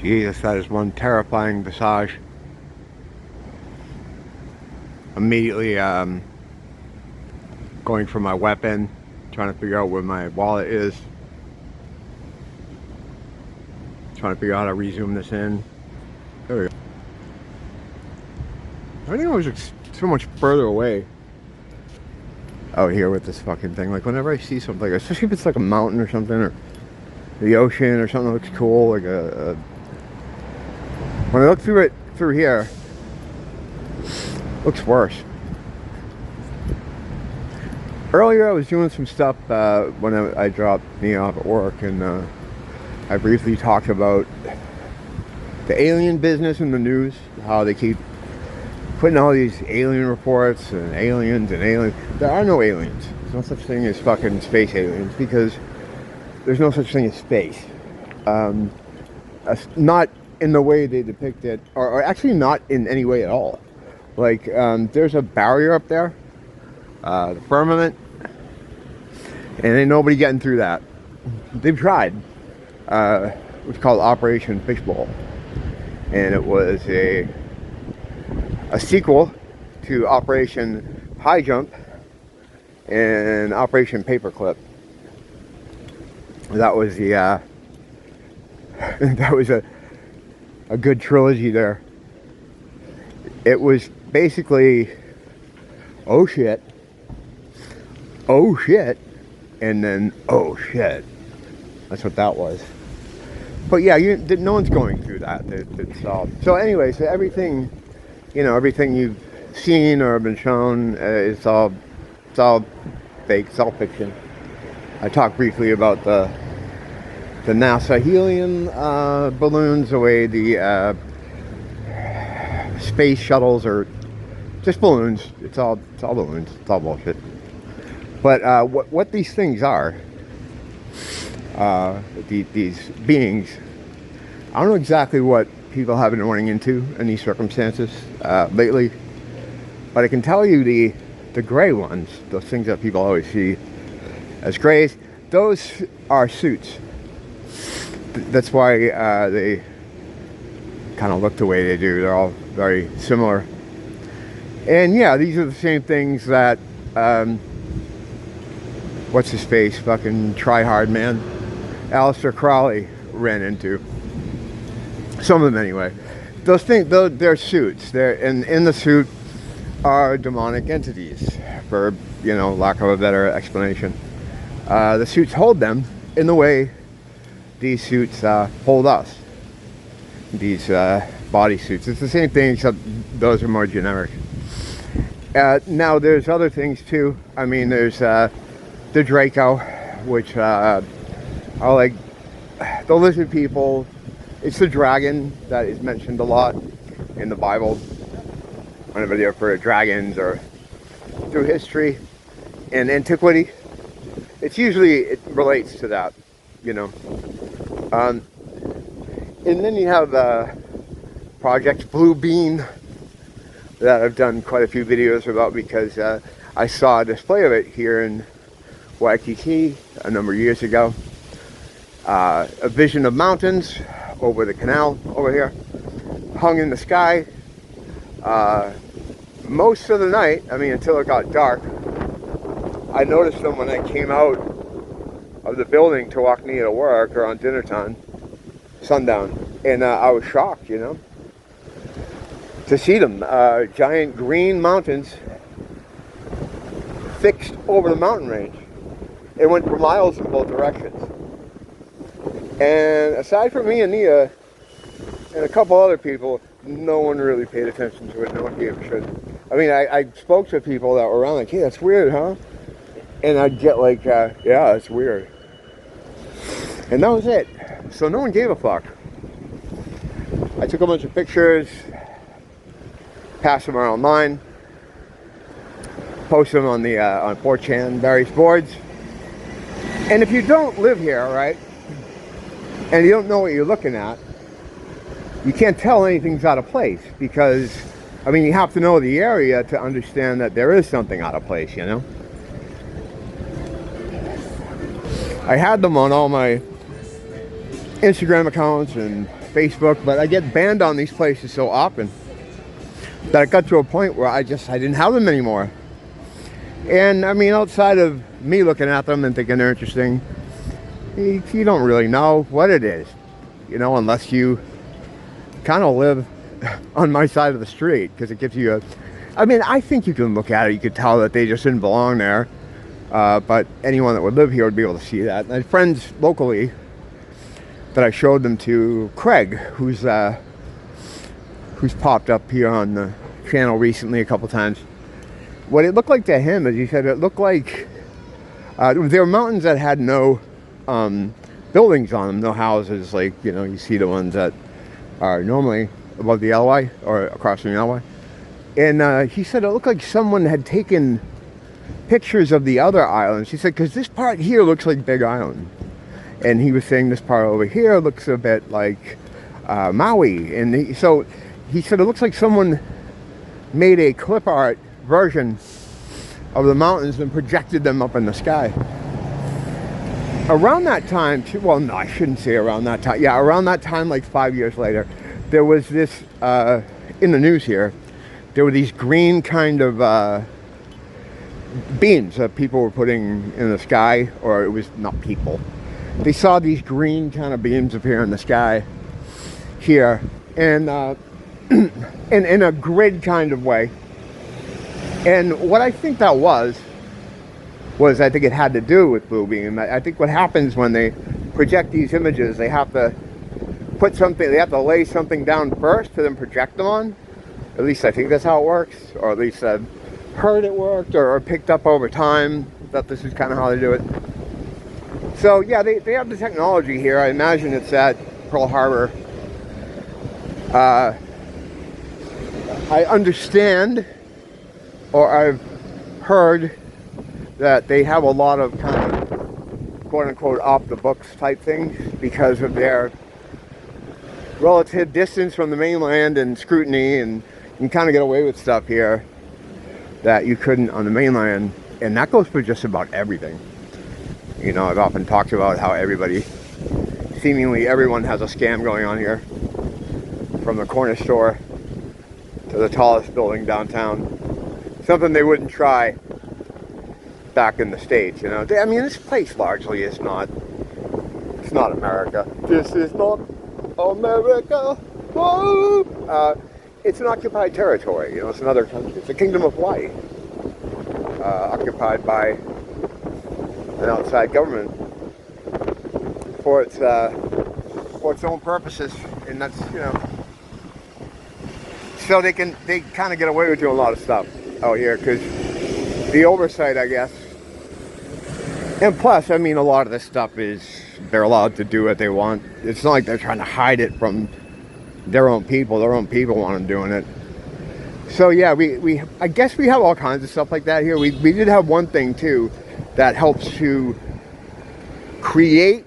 Jesus, that is one terrifying visage. Immediately going for my weapon, trying to figure out where my wallet is. Trying to figure out how to resume this in. There we go. I think I was so much further away out here with this fucking thing. Like whenever I see something, especially if it's like a mountain or something, or the ocean or something that looks cool, like when I look through it through here, it looks worse. Earlier I was doing some stuff when I dropped me off at work, and I briefly talked about the alien business in the news, how they keep putting all these alien reports and aliens and aliens. There are no aliens. There's no such thing as fucking space aliens, because there's no such thing as space. Not in the way they depict it, or actually not in any way at all. Like, there's a barrier up there, the firmament, and ain't nobody getting through that. They've tried. It was called Operation Fishbowl, and it was a sequel to Operation High Jump and Operation Paperclip. That was the that was a good trilogy there. It was basically oh shit, and then oh shit. That's what that was. But yeah, no one's going through that. It's all. So anyway, so everything, everything you've seen or been shown, it's all fake. It's all fiction. I talked briefly about the NASA helium balloons, the way the space shuttles are just balloons. It's all balloons. It's all bullshit. But what these things are, these beings, I don't know exactly what people have been running into in these circumstances lately, but I can tell you the gray ones, those things that people always see as grays, those are suits. That's why they kind of look the way they do. They're all very similar. And yeah, these are the same things that what's his face, fucking try-hard man, Aleister Crowley ran into. Some of them anyway. Those things, they're suits. And in the suit are demonic entities, for lack of a better explanation. The suits hold them in the way these suits hold us. These body suits. It's the same thing, except those are more generic. Now there's other things too. I mean, there's the Draco, which are like the lizard people. It's the dragon that is mentioned a lot in the Bible. Whenever they're for dragons or through history and antiquity, it relates to that, and then you have Project Blue Bean that I've done quite a few videos about, because I saw a display of it here in Waikiki a number of years ago. A vision of mountains over the canal over here, hung in the sky. Most of the night, until it got dark, I noticed them when I came out of the building to walk near to work or on dinner time, sundown, and I was shocked, to see them. Giant green mountains fixed over the mountain range. It went for miles in both directions. And aside from me and Nia and a couple other people, no one really paid attention to it. No one gave a shit. I spoke to people that were around, like, hey, that's weird, huh? And I'd get like, yeah, it's weird. And that was it. So no one gave a fuck. I took a bunch of pictures, passed them around online, posted them on on 4chan, various boards. And if you don't live here, right, and you don't know what you're looking at, you can't tell anything's out of place, because, you have to know the area to understand that there is something out of place, I had them on all my Instagram accounts and Facebook, but I get banned on these places so often that it got to a point where I didn't have them anymore. And I mean, outside of me looking at them and thinking they're interesting, you don't really know what it is, you know, unless you kind of live on my side of the street, because it gives you a, I mean, I think you can look at it, you could tell that they just didn't belong there, but anyone that would live here would be able to see that. And I had friends locally that I showed them to, Craig, who's popped up here on the channel recently a couple times. What it looked like to him is, he said it looked like there were mountains that had no buildings on them, no houses, like, you know, you see the ones that are normally above the LY or across from the LY. And he said it looked like someone had taken pictures of the other islands. He said, because this part here looks like Big Island. And he was saying this part over here looks a bit like Maui. And so he said it looks like someone made a clip art version of the mountains and projected them up in the sky. Around that time, well, no, I shouldn't say around that time. Yeah, around that time, like 5 years later, there was this, in the news here, there were these green kind of beams that people were putting in the sky, or it was not people. They saw these green kind of beams appear in the sky here, and in a grid kind of way. And what I think that was I think it had to do with blue beam. I think what happens when they project these images, they have to put something, they have to lay something down first to then project them on. At least I think that's how it works, or at least I've heard it worked or picked up over time that this is kind of how they do it. So yeah, they have the technology here. I imagine it's at Pearl Harbor. I understand, or I've heard, that they have a lot of kind of quote-unquote off-the-books type things because of their relative distance from the mainland and scrutiny, and you can kind of get away with stuff here that you couldn't on the mainland. And that goes for just about everything. You know, I've often talked about how seemingly everyone has a scam going on here, from the corner store to the tallest building downtown. Something they wouldn't try back in the States, you know. I mean, this place largely is not, it's not America. This is not America. Whoa! It's an occupied territory, you know, it's another country. It's the Kingdom of Hawaii, occupied by an outside government for its own purposes, and that's, you know, so they kind of get away with doing a lot of stuff out here because the oversight, I guess. And plus, I mean, a lot of this stuff is, they're allowed to do what they want. It's not like they're trying to hide it from their own people. Their own people want them doing it. So yeah, I guess we have all kinds of stuff like that here. We did have one thing too that helps to create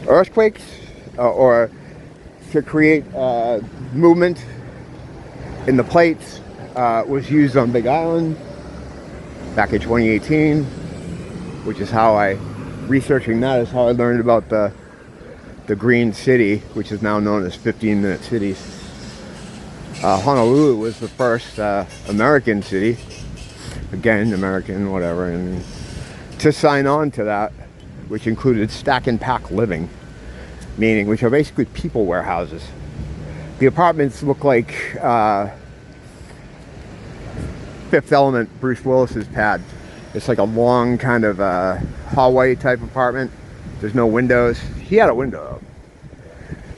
earthquakes or to create movement in the plates. Was used on Big Island back in 2018, which is how researching that is how I learned about the Green City, which is now known as 15-minute cities. Honolulu was the first American city, again, American, whatever, and to sign on to that, which included stack and pack living, meaning, which are basically people warehouses. The apartments look like Fifth Element, Bruce Willis's pad. It's like a long kind of hallway type apartment. There's no windows. He had a window.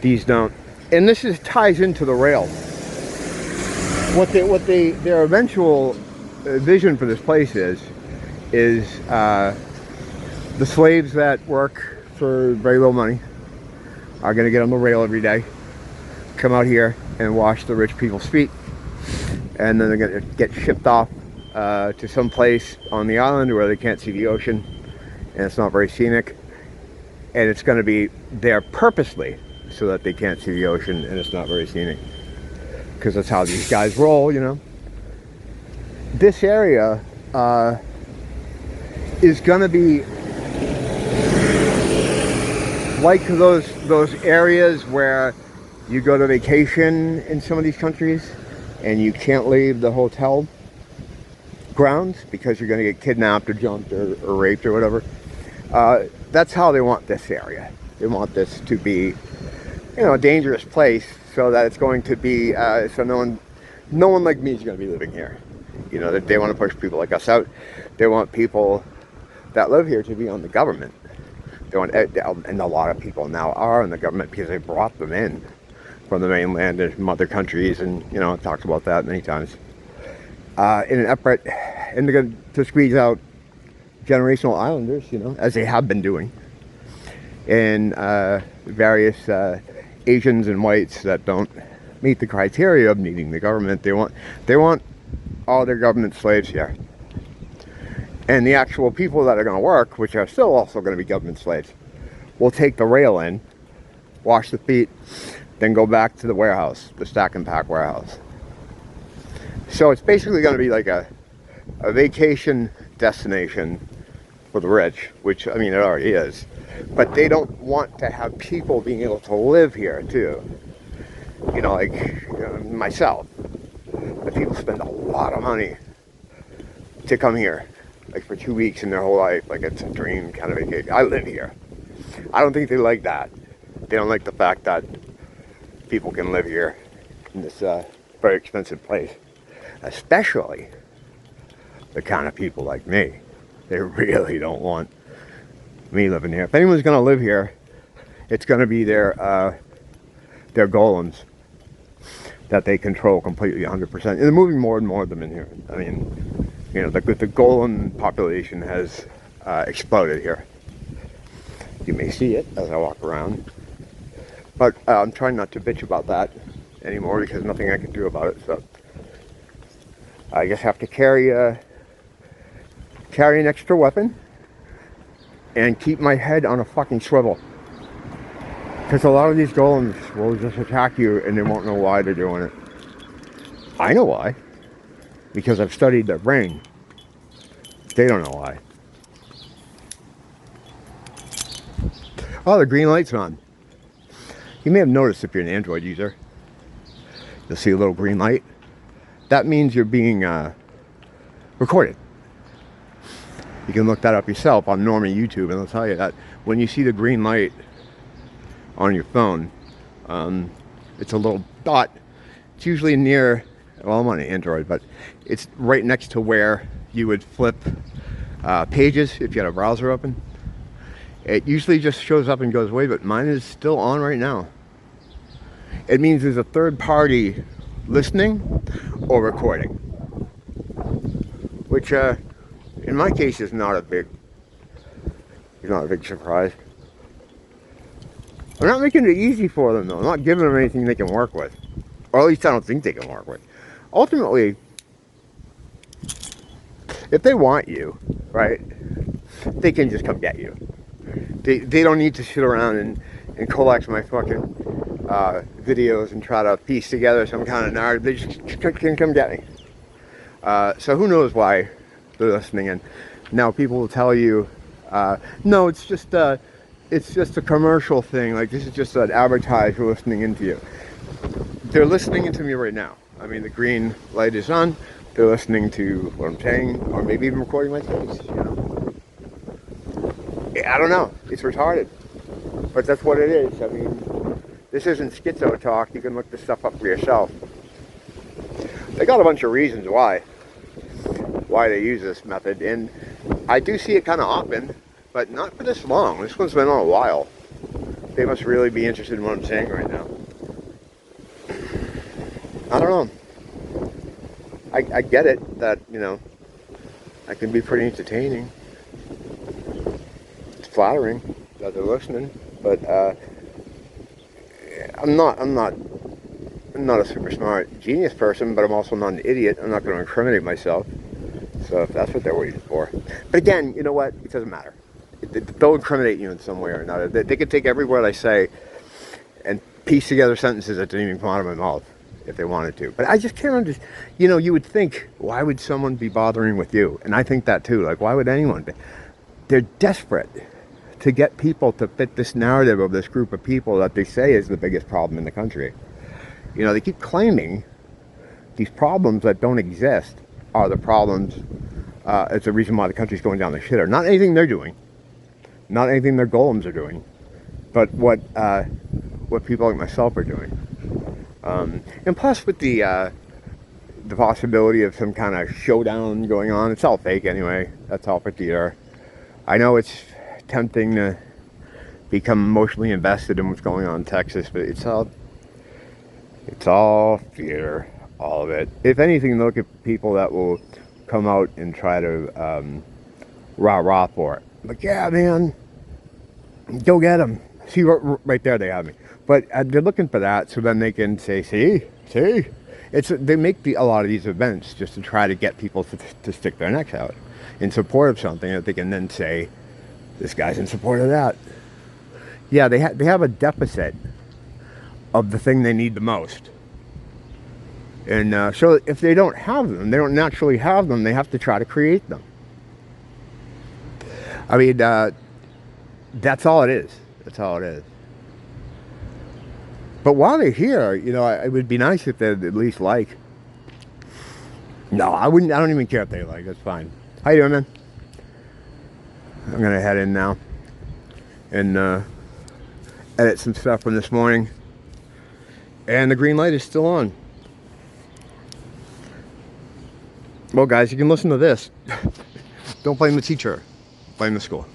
These don't. And this ties into the rail. Their eventual vision for this place is the slaves that work for very little money are going to get on the rail every day, come out here and wash the rich people's feet, and then they're going to get shipped off to some place on the island where they can't see the ocean, and it's not very scenic, and it's going to be there purposely so that they can't see the ocean and it's not very scenic, because that's how these guys roll, you know. This area is going to be like those areas where you go to vacation in some of these countries and you can't leave the hotel grounds because you're going to get kidnapped or jumped or raped or whatever. That's how they want this area. They want this to be, a dangerous place, so that it's going to be so no one like me is going to be living here. They want to push people like us out. They want people that live here to be on the government. They want, and a lot of people now are on the government because they brought them in from the mainland and from other countries, and I've talked about that many times. In an effort, and they're going to squeeze out generational islanders, as they have been doing, and various Asians and whites that don't meet the criteria of needing the government. They want all their government slaves here. And the actual people that are going to work, which are still also going to be government slaves, will take the rail in, wash the feet, then go back to the warehouse, the stack and pack warehouse. So it's basically going to be like a vacation destination for the rich, which, it already is. But they don't want to have people being able to live here, too. Myself. But people spend a lot of money to come here, like for 2 weeks in their whole life. Like, it's a dream kind of vacation. I live here. I don't think they like that. They don't like the fact that people can live here in this very expensive place. Especially the kind of people like me. They really don't want me living here. If anyone's going to live here, it's going to be their golems that they control completely 100%. And they're moving more and more of them in here. The golem population has exploded here. You may see it as I walk around. But I'm trying not to bitch about that anymore because there's nothing I can do about it. So I just have to carry an extra weapon and keep my head on a fucking swivel. Because a lot of these golems will just attack you and they won't know why they're doing it. I know why. Because I've studied their brain. They don't know why. Oh, the green light's on. You may have noticed if you're an Android user. You'll see a little green light. That means you're being recorded. You can look that up yourself on Normie YouTube, and they'll tell you that when you see the green light on your phone, it's a little dot. It's usually near, well, I'm on an Android, but it's right next to where you would flip pages if you had a browser open. It usually just shows up and goes away, but mine is still on right now. It means there's a third party listening or recording, which in my case is not a big surprise. I'm not making it easy for them though. I'm not giving them anything they can work with, or at least I don't think they can work with. Ultimately, if they want you, right, they can just come get you. They don't need to sit around and collect my fucking videos and try to piece together some kind of narrative. They just can come get me. So who knows why they're listening? And now people will tell you, no, it's just a commercial thing. Like, this is just an advertiser listening into you. They're listening into me right now. The green light is on. They're listening to what I'm saying, or maybe even recording my face. I don't know. It's retarded, but that's what it is. This isn't schizo talk. You can look this stuff up for yourself. They got a bunch of reasons why they use this method, and I do see it kind of often, but not for this long. This one's been on a while. They must really be interested in what I'm saying right now. I don't know. I get it that, I can be pretty entertaining. It's flattering that they're listening, but I'm not a super smart genius person, but I'm also not an idiot. I'm not going to incriminate myself. So if that's what they're waiting for. But again, you know what? It doesn't matter. They'll incriminate you in some way or another. They could take every word I say and piece together sentences that didn't even come out of my mouth if they wanted to. But I just can't understand. You would think, why would someone be bothering with you? And I think that too. Like, why would anyone be? They're desperate to get people to fit this narrative of this group of people that they say is the biggest problem in the country. You know, they keep claiming these problems that don't exist are the problems. It's the reason why the country's going down the shitter. Not anything they're doing, not anything their golems are doing, but what people like myself are doing. And plus, with the possibility of some kind of showdown going on, it's all fake anyway. That's all for theater. I know it's tempting to become emotionally invested in what's going on in Texas, but it's all theater, all of it. If anything, look at people that will come out and try to rah-rah for it. Like, yeah, man, go get them. See, right there they have me. But they're looking for that, so then they can say, see? They make a lot of these events just to try to get people to stick their necks out in support of something that they can then say, this guy's in support of that. Yeah, they have a deficit of the thing they need the most. And so if they don't have them, they don't naturally have them, they have to try to create them. I mean, that's all it is. That's all it is. But while they're here, you know, it would be nice if they'd at least like. No, I wouldn't. I don't even care if they like. That's fine. How you doing, man? I'm gonna head in now and edit some stuff from this morning. And the green light is still on. Well, guys, you can listen to this. Don't blame the teacher. Blame the school.